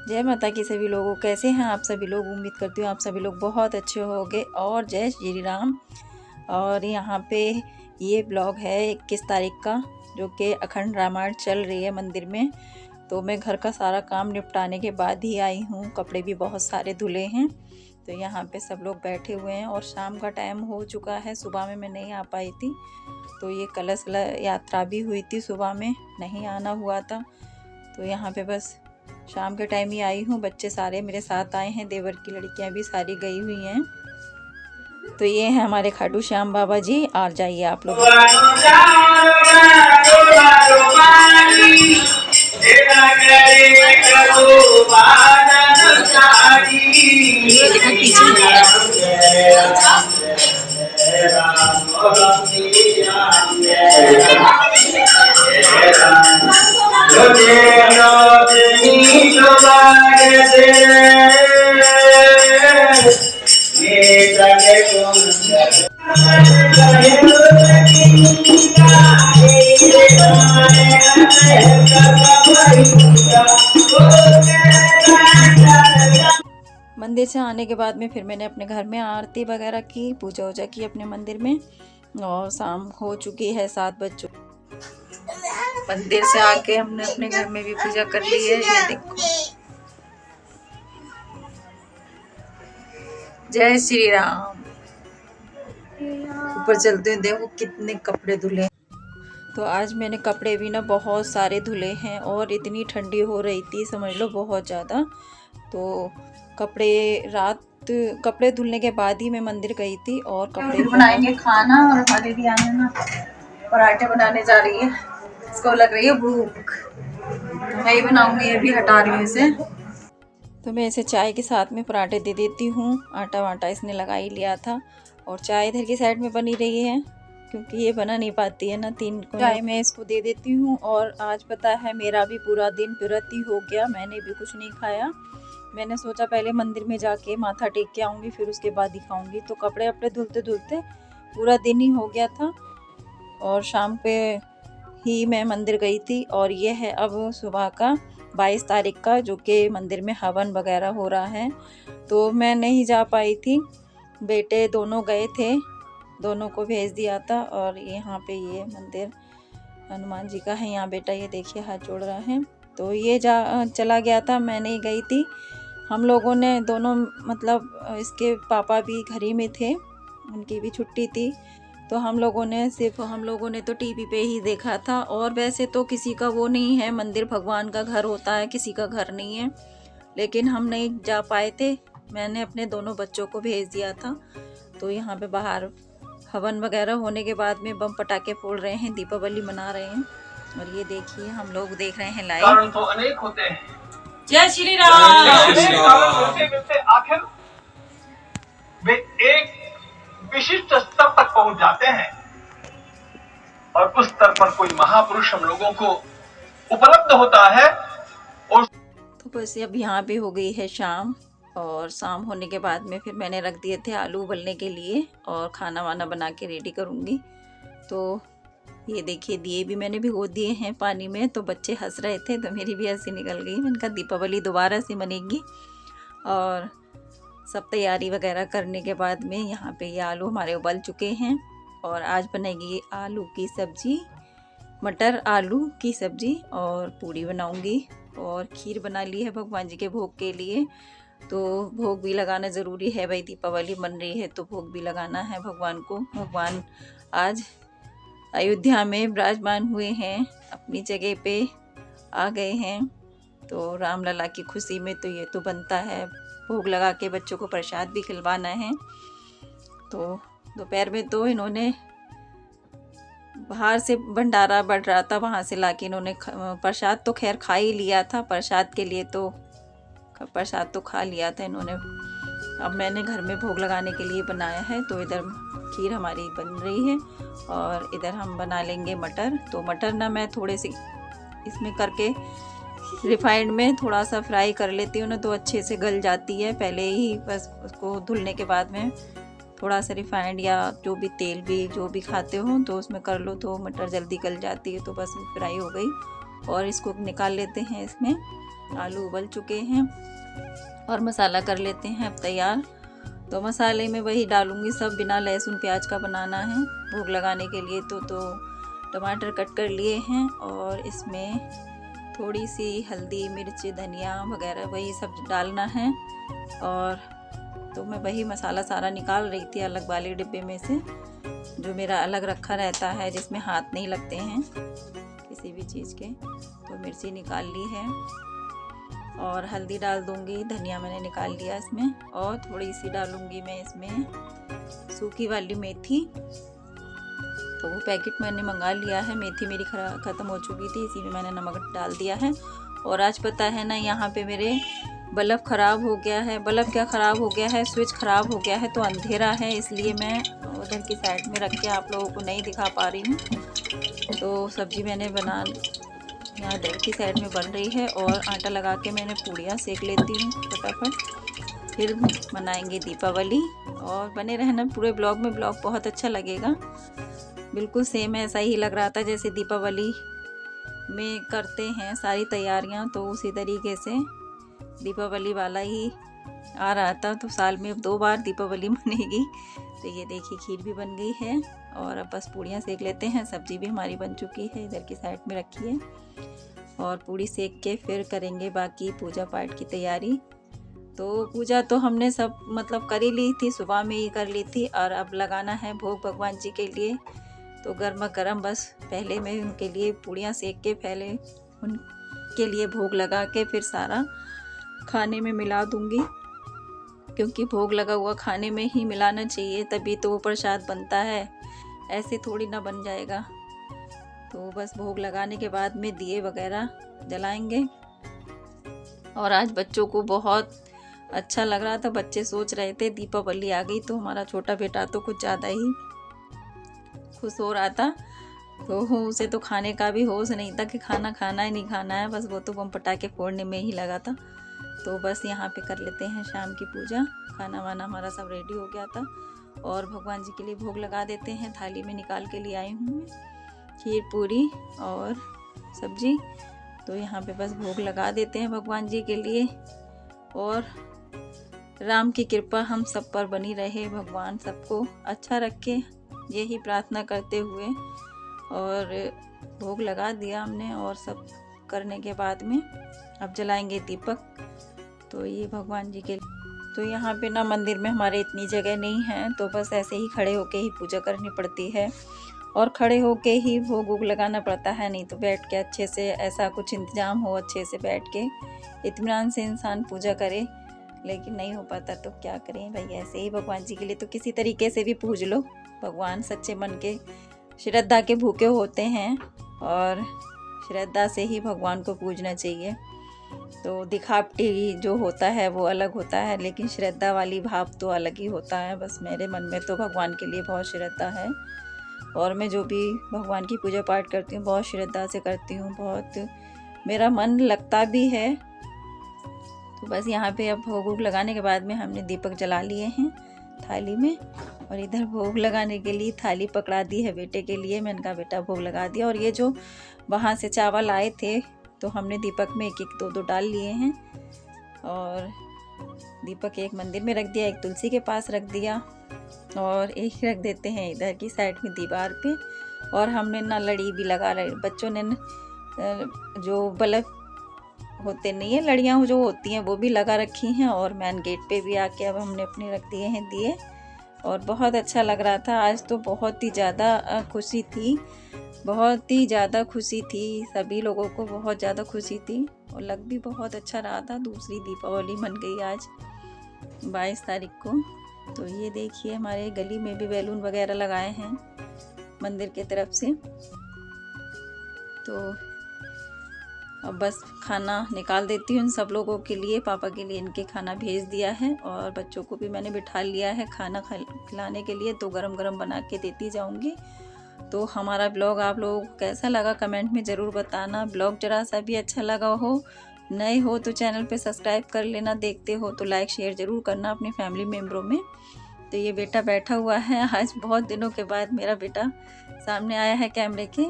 जय माता की सभी लोगों, कैसे हैं आप सभी लोग। उम्मीद करती हूँ आप सभी लोग बहुत अच्छे होंगे। और जय श्री राम। और यहाँ पे ये ब्लॉग है 21 तारीख का, जो कि अखंड रामायण चल रही है मंदिर में। तो मैं घर का सारा काम निपटाने के बाद ही आई हूँ। कपड़े भी बहुत सारे धुले हैं। तो यहाँ पे सब लोग बैठे हुए हैं और शाम का टाइम हो चुका है। सुबह में मैं नहीं आ पाई थी, तो ये कलश यात्रा भी हुई थी, सुबह में नहीं आना हुआ था। तो यहाँ पे बस शाम के टाइम ही आई हूँ। बच्चे सारे मेरे साथ आए हैं, देवर की लड़कियाँ भी सारी गई हुई हैं। तो ये है हमारे खाटू श्याम बाबा जी। और जाइए आप लोग। मंदिर से आने के बाद में फिर मैंने अपने घर में आरती वगैरह की, पूजा वूजा की अपने मंदिर में। और शाम हो चुकी है 7 बज चुके। मंदिर से आके हमने अपने घर में भी पूजा कर ली है। ये देखो, जय श्री राम। ऊपर चलते हैं, देखो कितने कपड़े धुले। तो आज मैंने कपड़े भी ना बहुत सारे धुले हैं। और इतनी ठंडी हो रही थी, समझ लो बहुत ज़्यादा। तो कपड़े धुलने के बाद ही मैं मंदिर गई थी। और कपड़े बनाएंगे खाना। और हमारे भी आने ना पराठे बनाने जा रही है, इसको लग रही है भूख। मैं ही बनाऊंगी, अभी हटा रही हूँ इसे। तो मैं इसे चाय के साथ में पराठे दे देती हूँ। आटा वाटा इसने लगा ही लिया था। और चाय इधर की साइड में बनी रही है, क्योंकि ये बना नहीं पाती है ना। 3 चाय मैं इसको दे देती हूँ। और आज पता है मेरा भी पूरा दिन व्रत ही हो गया, मैंने भी कुछ नहीं खाया। मैंने सोचा पहले मंदिर में जाके माथा टेक के आऊँगी, फिर उसके बाद ही खाऊँगी। तो कपड़े वपड़े धुलते धुलते पूरा दिन ही हो गया था। और शाम पे ही मैं मंदिर गई थी। और ये है अब सुबह का 22 तारीख का, जो कि मंदिर में हवन वगैरह हो रहा है। तो मैं नहीं जा पाई थी, बेटे दोनों गए थे, दोनों को भेज दिया था। और यहाँ पे ये मंदिर हनुमान जी का है। यहाँ बेटा ये देखिए हाथ जोड़ रहा है। तो ये चला गया था, मैं नहीं गई थी। हम लोगों ने दोनों, मतलब इसके पापा भी घर ही में थे, उनकी भी छुट्टी थी। तो हम लोगों ने तो टीवी पे ही देखा था। और वैसे तो किसी का वो नहीं है, मंदिर भगवान का घर होता है, किसी का घर नहीं है। लेकिन हम नहीं जा पाए थे, मैंने अपने दोनों बच्चों को भेज दिया था। तो यहाँ पे बाहर हवन वगैरह होने के बाद में बम पटाखे फोड़ रहे हैं, दीपावली मना रहे हैं। और ये देखिए हम लोग देख रहे हैं लाइव। कारण तो अनेक होते हैं। जय श्री राम। आखिर वे एक विशिष्ट स्तर तक पहुंच जाते हैं, और उस स्तर पर कोई महापुरुष हम लोगों को उपलब्ध होता है। और तो बस अब यहाँ पे हो गई है शाम। और शाम होने के बाद में फिर मैंने रख दिए थे आलू उबलने के लिए, और खाना वाना बना के रेडी करूँगी। तो ये देखिए दिए भी मैंने भिगो दिए हैं पानी में। तो बच्चे हंस रहे थे, तो मेरी भी हंसी निकल गई। मैंने कहा दीपावली दोबारा से मनेगी। और सब तैयारी वगैरह करने के बाद में यहाँ पे ये आलू हमारे उबल चुके हैं। और आज बनेगी आलू की सब्ज़ी, मटर आलू की सब्ज़ी। और पूड़ी बनाऊँगी। और खीर बना ली है भगवान जी के भोग के लिए। तो भोग भी लगाना ज़रूरी है भाई, दीपावली बन रही है तो भोग भी लगाना है भगवान को। भगवान आज अयोध्या में विराजमान हुए हैं, अपनी जगह पे आ गए हैं। तो रामलला की खुशी में तो ये तो बनता है, भोग लगा के बच्चों को प्रसाद भी खिलवाना है। तो दोपहर में तो इन्होंने बाहर से भंडारा बढ़ रहा था, वहाँ से लाके इन्होंने प्रसाद तो खैर खा ही लिया था। प्रसाद के लिए तो प्रसाद तो खा लिया था इन्होंने। अब मैंने घर में भोग लगाने के लिए बनाया है। तो इधर खीर हमारी बन रही है, और इधर हम बना लेंगे मटर। तो मटर ना मैं थोड़े से इसमें करके रिफाइंड में थोड़ा सा फ्राई कर लेती हूँ ना, तो अच्छे से गल जाती है। पहले ही बस उसको धुलने के बाद में थोड़ा सा रिफाइंड या जो भी तेल भी जो भी खाते हो तो उसमें कर लो, तो मटर जल्दी गल जाती है। तो बस फ्राई हो गई। और इसको निकाल लेते हैं इसमें। आलू उबल चुके हैं और मसाला कर लेते हैं अब तैयार। तो मसाले में वही डालूंगी सब, बिना लहसुन प्याज का बनाना है भोग लगाने के लिए। तो टमाटर कट कर लिए हैं और इसमें थोड़ी सी हल्दी मिर्च धनिया वगैरह वही सब डालना है। और तो मैं वही मसाला सारा निकाल रही थी अलग वाले डिब्बे में से, जो मेरा अलग रखा रहता है जिसमें हाथ नहीं लगते हैं किसी भी चीज़ के। तो मिर्ची निकाल ली है और हल्दी डाल दूंगी, धनिया मैंने निकाल लिया इसमें, और थोड़ी सी डालूंगी मैं इसमें सूखी वाली मेथी। तो वो पैकेट मैंने मंगा लिया है, मेथी मेरी ख़त्म हो चुकी थी, इसी में मैंने नमक डाल दिया है। और आज पता है ना, यहाँ पे मेरे बल्ब ख़राब हो गया है। बल्ब क्या ख़राब हो गया है, स्विच ख़राब हो गया है, तो अंधेरा है, इसलिए मैं उधर की साइड में रख के आप लोगों को नहीं दिखा पा रही हूँ। तो सब्ज़ी मैंने यहाँ इधर की साइड में बन रही है और आटा लगा के मैंने पूड़ियाँ सेक लेती हूँ फटाफट, फिर मनाएंगे दीपावली। और बने रहना पूरे ब्लॉग में, ब्लॉग बहुत अच्छा लगेगा। बिल्कुल सेम ऐसा ही लग रहा था जैसे दीपावली में करते हैं सारी तैयारियां, तो उसी तरीके से दीपावली वाला ही आ रहा था। तो साल में अब 2 बार दीपावली मनेगी। तो ये देखिए खीर भी बन गई है और अब बस पूड़ियाँ सेक लेते हैं। सब्जी भी हमारी बन चुकी है, इधर की साइड में रखी है, और पूड़ी सेक के फिर करेंगे बाकी पूजा पाठ की तैयारी। तो पूजा तो हमने सब मतलब कर ही ली थी, सुबह में ही कर ली थी, और अब लगाना है भोग भगवान जी के लिए। तो गर्मा गर्म बस पहले मैं उनके लिए पूड़ियाँ सेक के पहले उनके लिए भोग लगा के फिर सारा खाने में मिला दूंगी, क्योंकि भोग लगा हुआ खाने में ही मिलाना चाहिए, तभी तो वो प्रसाद बनता है, ऐसे थोड़ी ना बन जाएगा। तो बस भोग लगाने के बाद में दिए वगैरह जलाएंगे। और आज बच्चों को बहुत अच्छा लग रहा था, बच्चे सोच रहे थे दीपावली आ गई। तो हमारा छोटा बेटा तो कुछ ज़्यादा ही खुश हो रहा था, तो उसे तो खाने का भी होश नहीं था कि खाना खाना है नहीं खाना है, बस वो तो बम पटाखे फोड़ने में ही लगा था। तो बस यहाँ पे कर लेते हैं शाम की पूजा। खाना वाना हमारा सब रेडी हो गया था और भगवान जी के लिए भोग लगा देते हैं। थाली में निकाल के लिए आई हूँ मैं खीर पूरी और सब्जी। तो यहाँ पे बस भोग लगा देते हैं भगवान जी के लिए। और राम की कृपा हम सब पर बनी रहे, भगवान सबको अच्छा रखे, यही प्रार्थना करते हुए। और भोग लगा दिया हमने, और सब करने के बाद में अब जलाएंगे दीपक। तो ये भगवान जी के, तो यहाँ पे ना मंदिर में हमारे इतनी जगह नहीं है, तो बस ऐसे ही खड़े होके ही पूजा करनी पड़ती है और खड़े होके ही भोग वोग लगाना पड़ता है। नहीं तो बैठ के अच्छे से ऐसा कुछ इंतजाम हो, अच्छे से बैठ के इत्मीनान से इंसान पूजा करे, लेकिन नहीं हो पाता। तो क्या करें भाई, ऐसे ही भगवान जी के लिए तो किसी तरीके से भी पूज लो। भगवान सच्चे मन के श्रद्धा के भूखे होते हैं और श्रद्धा से ही भगवान को पूजना चाहिए। तो दिखावटी जो होता है वो अलग होता है, लेकिन श्रद्धा वाली भाव तो अलग ही होता है। बस मेरे मन में तो भगवान के लिए बहुत श्रद्धा है, और मैं जो भी भगवान की पूजा पाठ करती हूँ बहुत श्रद्धा से करती हूँ, बहुत मेरा मन लगता भी है। तो बस यहाँ पे अब भोग लगाने के बाद में हमने दीपक जला लिए हैं थाली में, और इधर भोग लगाने के लिए थाली पकड़ा दी है बेटे के लिए। मैंने कहा बेटा भोग लगा दिया। और ये जो वहाँ से चावल आए थे तो हमने दीपक में एक एक 2-2 डाल लिए हैं, और दीपक एक मंदिर में रख दिया, एक तुलसी के पास रख दिया, और एक रख देते हैं इधर की साइड में दीवार पे। और हमने ना लड़ी भी लगा रहे, बच्चों ने जो बल्ब होते नहीं है, लड़ियाँ जो होती हैं वो भी लगा रखी हैं, और मेन गेट पे भी आके अब हमने अपने रख दिए हैं दिए। और बहुत अच्छा लग रहा था आज, तो बहुत ही ज़्यादा खुशी थी, बहुत ही ज़्यादा खुशी थी, सभी लोगों को बहुत ज़्यादा खुशी थी, और लग भी बहुत अच्छा रहा था। दूसरी दीपावली मन गई आज 22 तारीख को। तो ये देखिए हमारे गली में भी बैलून वगैरह लगाए हैं मंदिर के तरफ से। तो अब बस खाना निकाल देती हूँ सब लोगों के लिए, पापा के लिए इनके खाना भेज दिया है, और बच्चों को भी मैंने बिठा लिया है खाना खिलाने के लिए, तो गरम गरम बना के देती जाऊँगी। तो हमारा ब्लॉग आप लोगों को कैसा लगा कमेंट में ज़रूर बताना। ब्लॉग जरा सा भी अच्छा लगा हो, नए हो तो चैनल पे सब्सक्राइब कर लेना, देखते हो तो लाइक शेयर ज़रूर करना अपनी फैमिली मेम्बरों में। तो ये बेटा बैठा हुआ है, आज बहुत दिनों के बाद मेरा बेटा सामने आया है कैमरे के।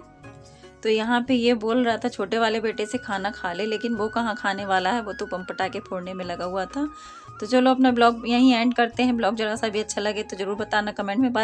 तो यहाँ पे ये बोल रहा था छोटे वाले बेटे से खाना खा ले, लेकिन वो कहाँ खाने वाला है, वो तो बम पटाखे फोड़ने में लगा हुआ था। तो चलो अपना ब्लॉग यहीं एंड करते हैं। ब्लॉग जरा सा भी अच्छा लगे तो ज़रूर बताना कमेंट में। बाय।